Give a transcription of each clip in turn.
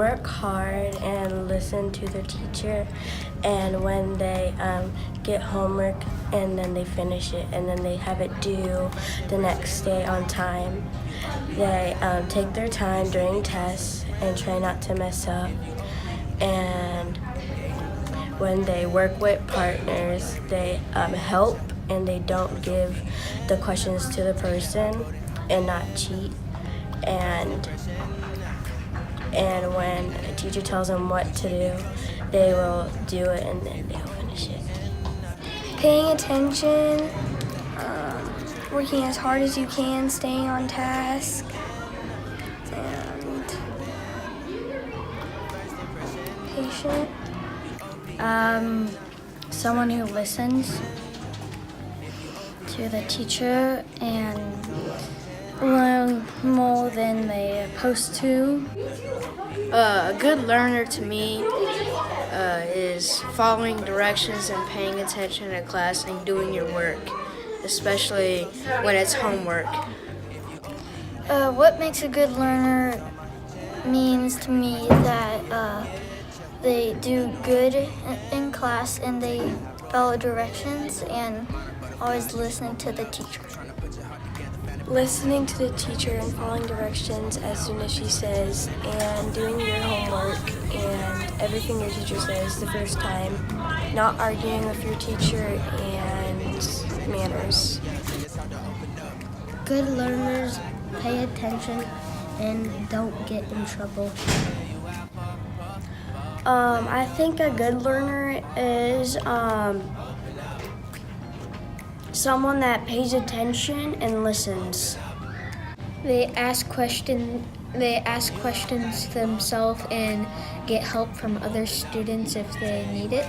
work hard and listen to their teacher, and when they get homework and then they finish it and then they have it due the next day on time, they take their time during tests and try not to mess up. And when they work with partners, they help and they don't give the questions to the person and not cheat. And when a teacher tells them what to do, they will do it and then they'll finish it. Paying attention, working as hard as you can, staying on task, and patient. Someone who listens to the teacher and learn more than they're supposed to. A good learner to me is following directions and paying attention in class and doing your work, especially when it's homework. What makes a good learner means to me that they do good in class and they follow directions and always listening to the teacher. Listening to the teacher and following directions as soon as she says, and doing your homework and everything your teacher says the first time, not arguing with your teacher, and manners. Good learners pay attention and don't get in trouble. I think a good learner is someone that pays attention and listens. They ask questions themselves and get help from other students if they need it.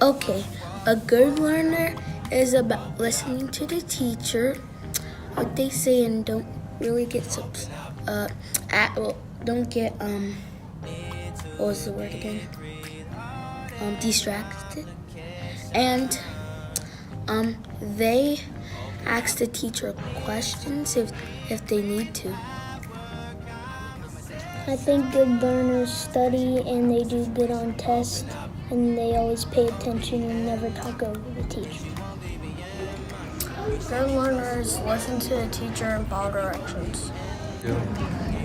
Okay, a good learner is about listening to the teacher, what they say, and don't really get what was the word again? Distracted. And they ask the teacher questions if they need to. I think good learners study and they do good on tests, and they always pay attention and never talk over the teacher. Good learners listen to the teacher and follow directions.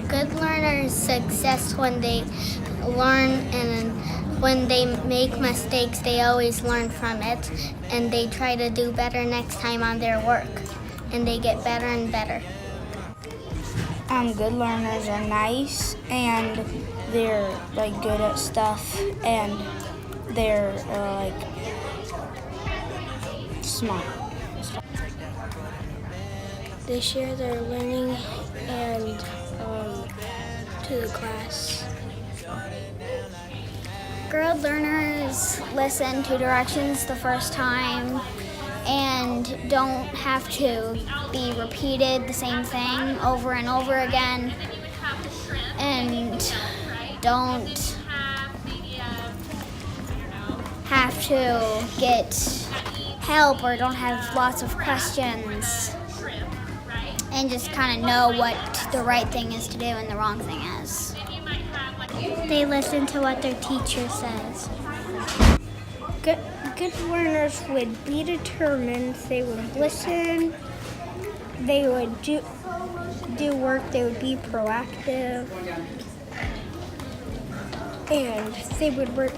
Good learners success when they learn, and when they make mistakes, they always learn from it, and they try to do better next time on their work, and they get better and better. Good learners are nice and they're good at stuff and they're smart. They share their learning and to the class. Good learners listen to directions the first time and don't have to be repeated the same thing over and over again, and don't have to get help or don't have lots of questions, and just kind of know what the right thing is to do and the wrong thing is. They listen to what their teacher says. Good learners would be determined. They would listen. They would do work. They would be proactive, and they would work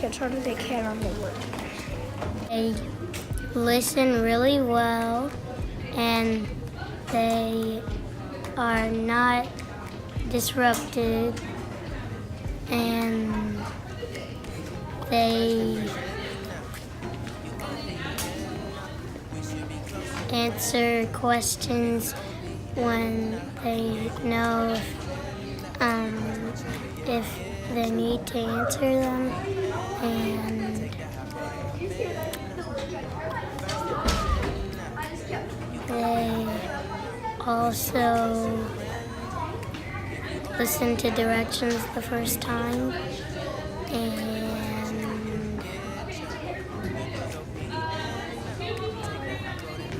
as hard as they can on the work. They listen really well, and they are not disrupted, and they answer questions when they know if they need to answer them, and they also listen to directions the first time, and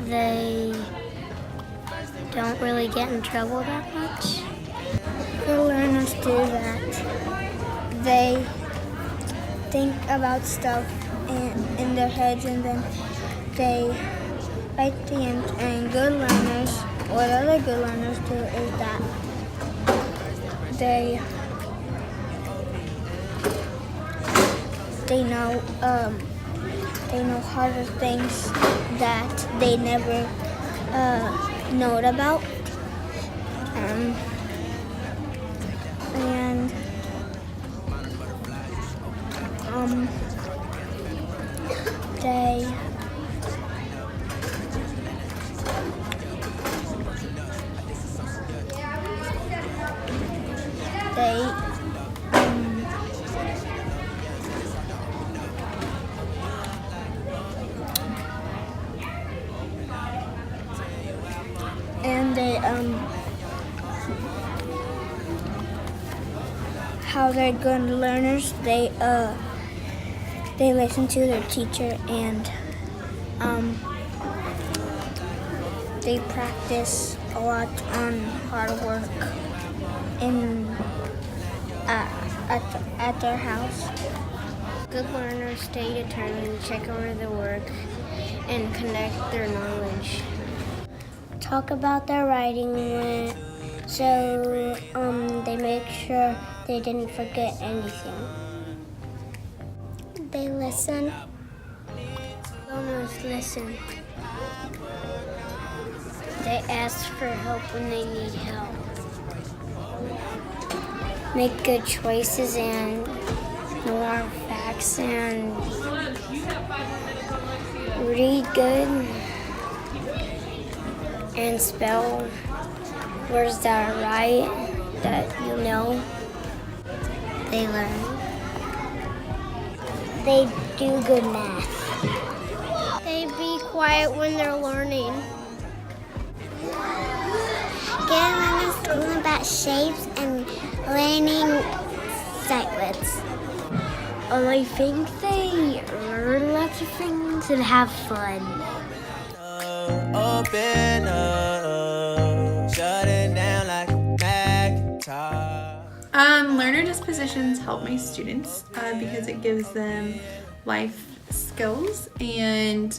they don't really get in trouble that much. Good learners do that. They think about stuff in their heads, and then they write the answer. And good learners, what other good learners do is that they know harder things that they never know about. And how they're good learners. They listen to their teacher, and they practice a lot on hard work at their house. Good learners stay determined, check over the work, and connect their knowledge. Talk about their writing, so they make sure they didn't forget anything. They listen. Learners listen. They ask for help when they need help. Make good choices and know our facts and read good and spell words that are right, that you know. They learn. They do good math. They be quiet when they're learning. Get learning school about shapes and learning sight words. I think they learn lots of things and have fun. Open up, shut it down like a Macintosh. Learner dispositions help my students because it gives them life skills, and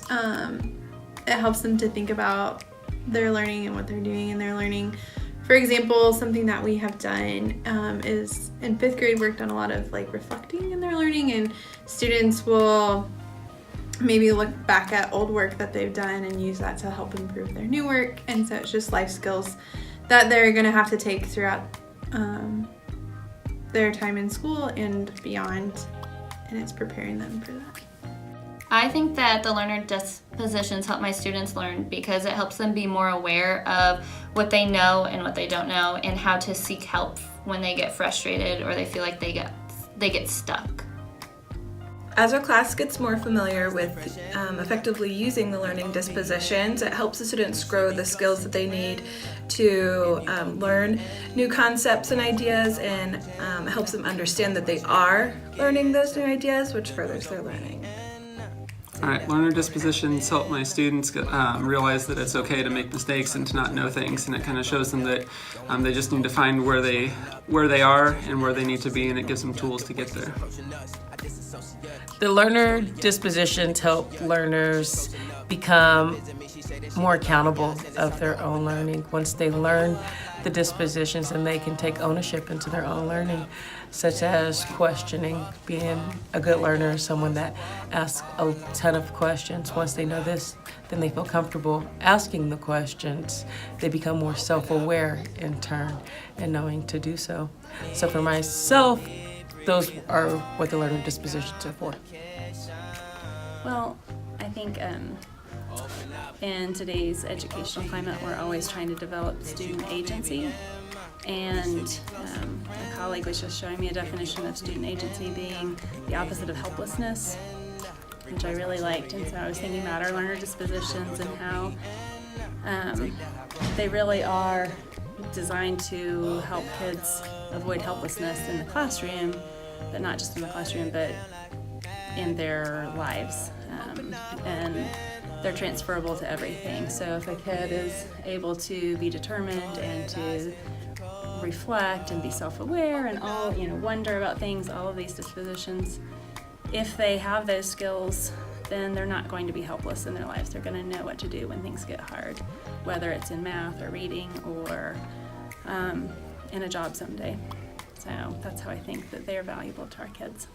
it helps them to think about their learning and what they're doing in their learning. For example, something that we have done is in 5th grade worked on a lot of like reflecting in their learning, and students will maybe look back at old work that they've done and use that to help improve their new work. And so it's just life skills that they're going to have to take throughout their time in school and beyond, and it's preparing them for that. I think that the learner dispositions help my students learn because it helps them be more aware of what they know and what they don't know, and how to seek help when they get frustrated or they feel like they get stuck. As our class gets more familiar with effectively using the learning dispositions, it helps the students grow the skills that they need to learn new concepts and ideas, and helps them understand that they are learning those new ideas, which furthers their learning. All right, learner dispositions help my students realize that it's okay to make mistakes and to not know things, and it kind of shows them that they just need to find where they are and where they need to be, and it gives them tools to get there. The learner dispositions help learners become more accountable of their own learning. Once they learn the dispositions, and they can take ownership into their own learning, such as questioning. Being a good learner is someone that asks a ton of questions. Once they know this, then they feel comfortable asking the questions. They become more self-aware in turn and knowing to do so. So for myself, those are what the learner dispositions are for. Well, I think in today's educational climate, we're always trying to develop student agency. And a colleague was just showing me a definition of student agency being the opposite of helplessness, which I really liked. And so I was thinking about our learner dispositions and how they really are designed to help kids avoid helplessness in the classroom, but not just in the classroom, but in their lives. And they're transferable to everything. So if a kid is able to be determined and to reflect and be self-aware and all, wonder about things, all of these dispositions. If they have those skills, then they're not going to be helpless in their lives. They're going to know what to do when things get hard, whether it's in math or reading or in a job someday. So that's how I think that they're valuable to our kids.